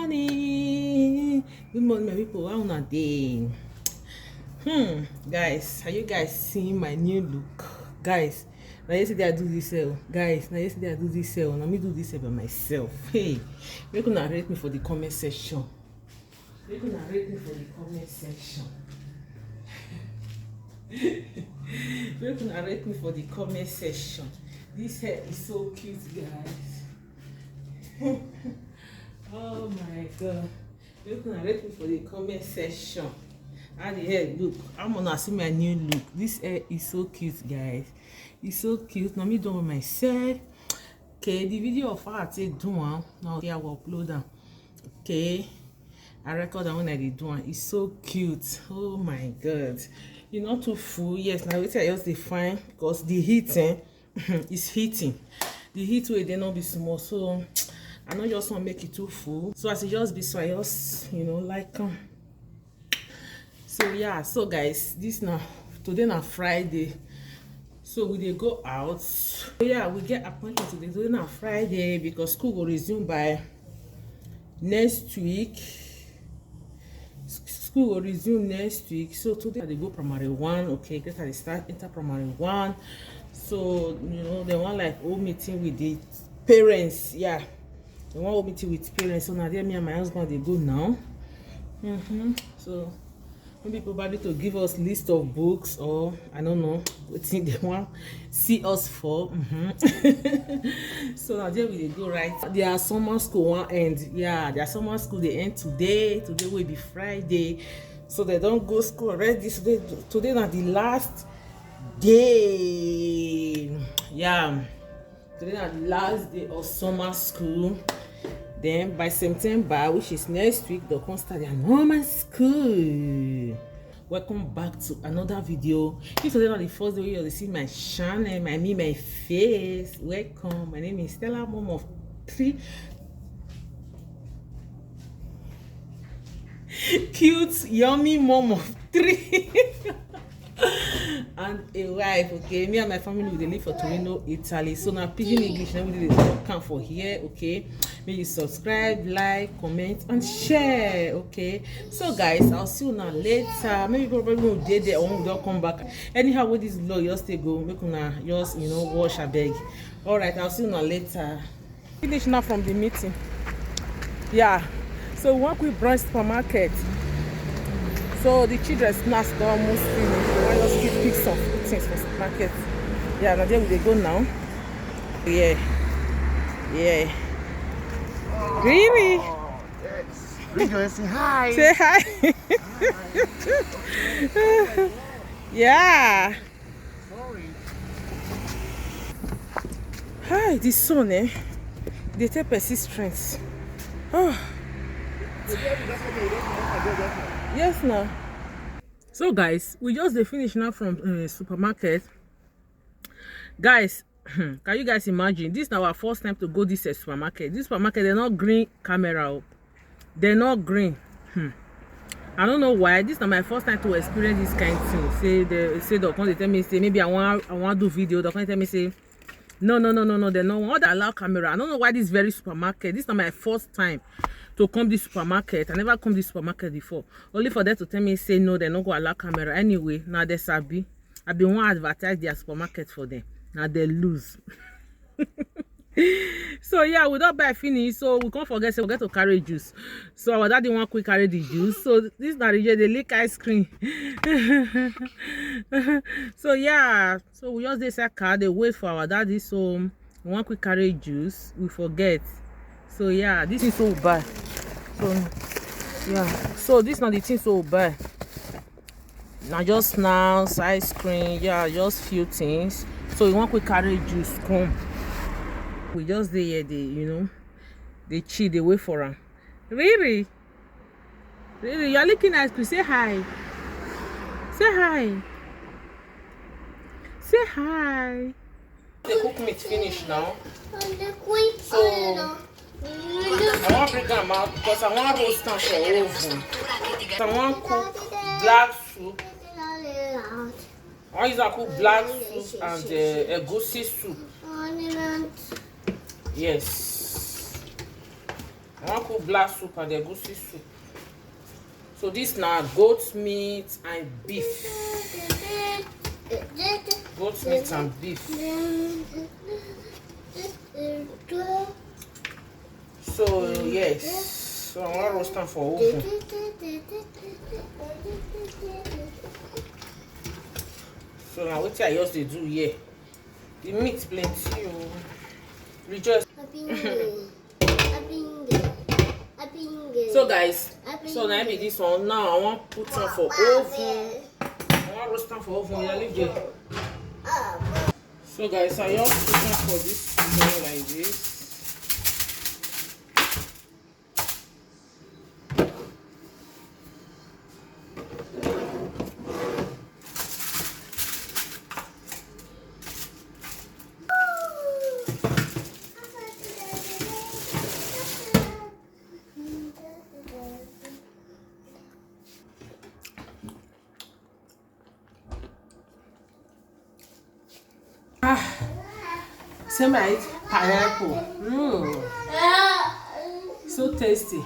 morning, my people. How una dey? Guys, are you guys seeing my new look? Guys, now yesterday I do this sale. Guys, now yesterday I do this sale. Now me do this by myself. Hey, you can rate me for the comment section. You can rate me for the comment section. You can rate me for the comment section. This hair is so cute, guys. Oh my god. You can rate me for the comment section. How the hair look? I'm gonna see my new look. This hair is so cute, guys. It's so cute. Now me doing myself. Okay, the video of how I take do one. Now I will upload them. Okay. I record that when I did one. It's so cute. Oh my god. You're not too full. Yes, now wait till I just define because the heating is heating. The heat will then not be small. So I don't just want to make it too full. So as it just be so I just like so yeah, so guys, this now today na Friday. So we dey go out. So yeah, we get appointment today. Today na Friday because school will resume by next week. School will resume next week. So today they go primary 1. Okay, get they start enter primary 1. So they want like whole meeting with the parents. Yeah, they want whole meeting with parents. So now there me and my husband they go now. So maybe probably to give us list of books or I don't know what thing they want see us for. So now there we go, right? Their summer school one end. Yeah, their summer school they end today. Today will be Friday, so they don't go school already. This day today not the last day. Yeah, today not the last day of summer school. Then by September, which is next week, they'll come start their normal school. Welcome back to another video. If today not the first day you'll see my channel, my face, welcome. My name is Stella, mom of 3 cute, yummy mom of 3 and a wife. Okay, me and my family we live for Torino, Italy. So now pidgin English, now we come for here. Okay, make you subscribe, like, comment and share. Okay, so guys, I'll see you now later. Maybe probably we'll day there or we don't come back. Anyhow, with this vlog just stay go make una just wash a bag. All right, I'll see you now later. Finish now from the meeting. Yeah, so one quick brunch supermarket. So the children's snacks are almost finished. I just keep pick some things for supermarket. Yeah, now there we go now. Yeah. Really? Yes. Rejoice, say hi. Say hi. Yeah. Sorry. Hi, this sun, they take persistence. Oh. Yes, now. So guys, we just finished now from supermarket. Guys, can you guys imagine? This is our first time to go this supermarket. This supermarket, they're not green camera up. They're not green. I don't know why. This is not my first time to experience this kind of thing. Say they'll come, they tell me say maybe I want to do video. They'll come tell me say no. They don't want to allow camera. I don't know why this very supermarket. This is not my first time to come this supermarket. I never come this supermarket before. Only for them to tell me say no, they're not going to allow camera. Anyway, now they sabi. I've been want to advertise their supermarket for them. Now they lose. So yeah, we don't buy finish. So we can't forget to carry juice. So our daddy want quick carry the juice. So this Narija they lick ice cream. So yeah, so we just this car they wait for our daddy. So we want quick carry juice. We forget. So yeah, this is so bad. So yeah, so this not the thing so bad. Now just snacks, ice cream, yeah, just few things. So we want quick carry juice come. We just there, they chill, they wait for her. Really? You're looking ice cream. Say hi. Say hi. Say hi. The cook meat finished now. So I want to bring them out because I want to roast them for oven. I want to cook black soup. I use to cook black soup and egusi soup. Yes. I want to cook black soup and egusi soup. So this now goat meat and beef. Goat meat and beef. So yes, so I want roast them for oven. So now what I just do here? The meat plenty. Rejoice. So guys, so now be this one. Now I want to put some for oven. I want roast them for oven. Yeah, leave there. So guys, I just put them for this thing like this. Same like pineapple. So tasty.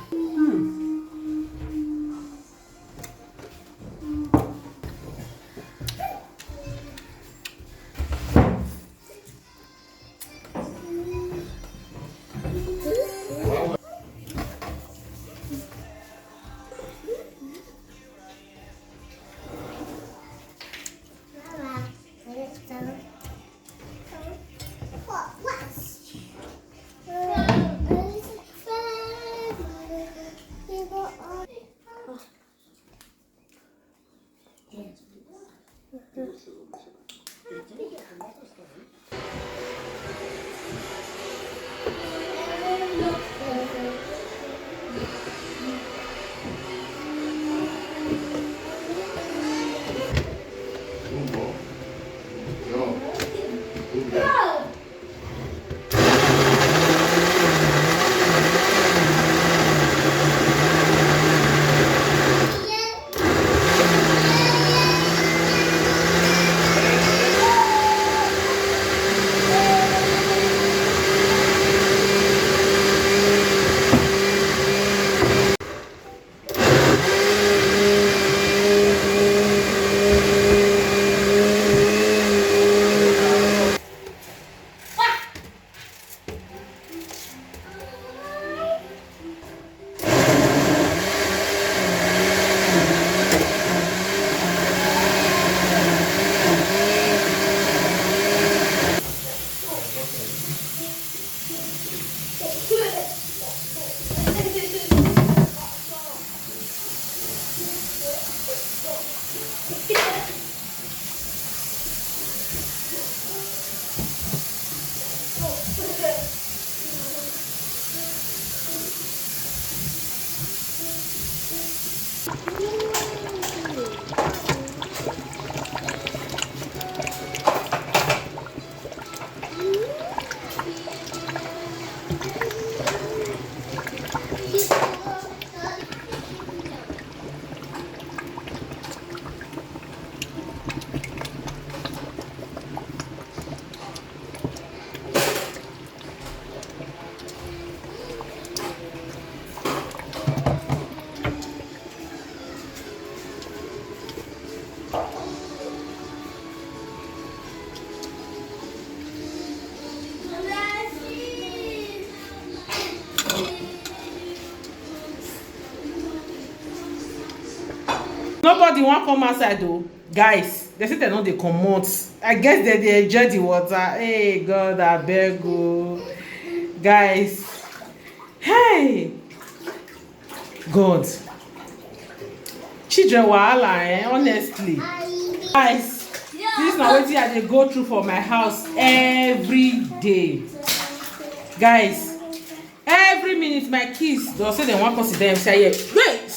Nobody want come outside though. Guys, they say they know they comot. I guess they enjoy the water. Hey God, I beg you. Guys. Hey God. Children wahala, honestly. Guys, this na wetin I dey go through for my house every day. Guys, every minute my kids don say they wan come sit down inside here. Wait!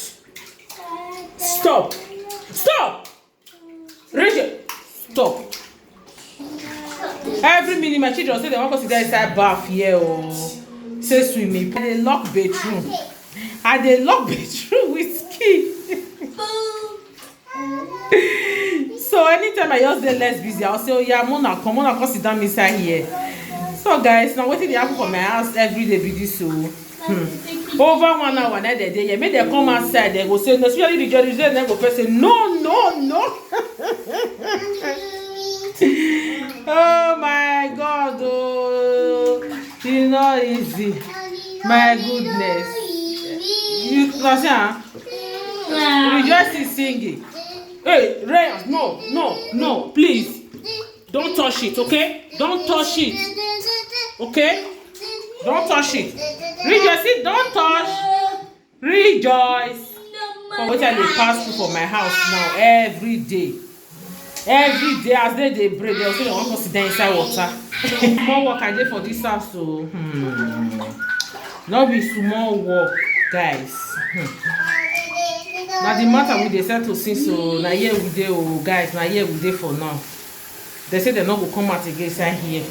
Stop! Stop! Rachel! Stop! Every minute my children say they wan come sit down inside bath here or say swimming. I dey lock bedroom. I dey lock bedroom with key. So anytime I just dey less busy, I'll say, oh yeah, Mona, come sit down inside here. So guys, now wetin dey happen for my house every day be this so. over 1 hour na they dey make dem come outside they go say no, especially the judge dem go first say no. Oh my God, oh, it's not easy. My goodness, you see, Rejoice is singing. Hey, Reyes, no, please, don't touch it, okay? Don't touch it, okay? Don't touch it. Rejoice, don't touch. Rejoice. For what I dey pass through for my house now every day as they break, they say they wan come sit down inside water. Small work I dey for this house, so no be small work, guys. Na the matter we dey settle since, so na here we dey, oh guys, na here we dey for now. They say they no go come out again inside here.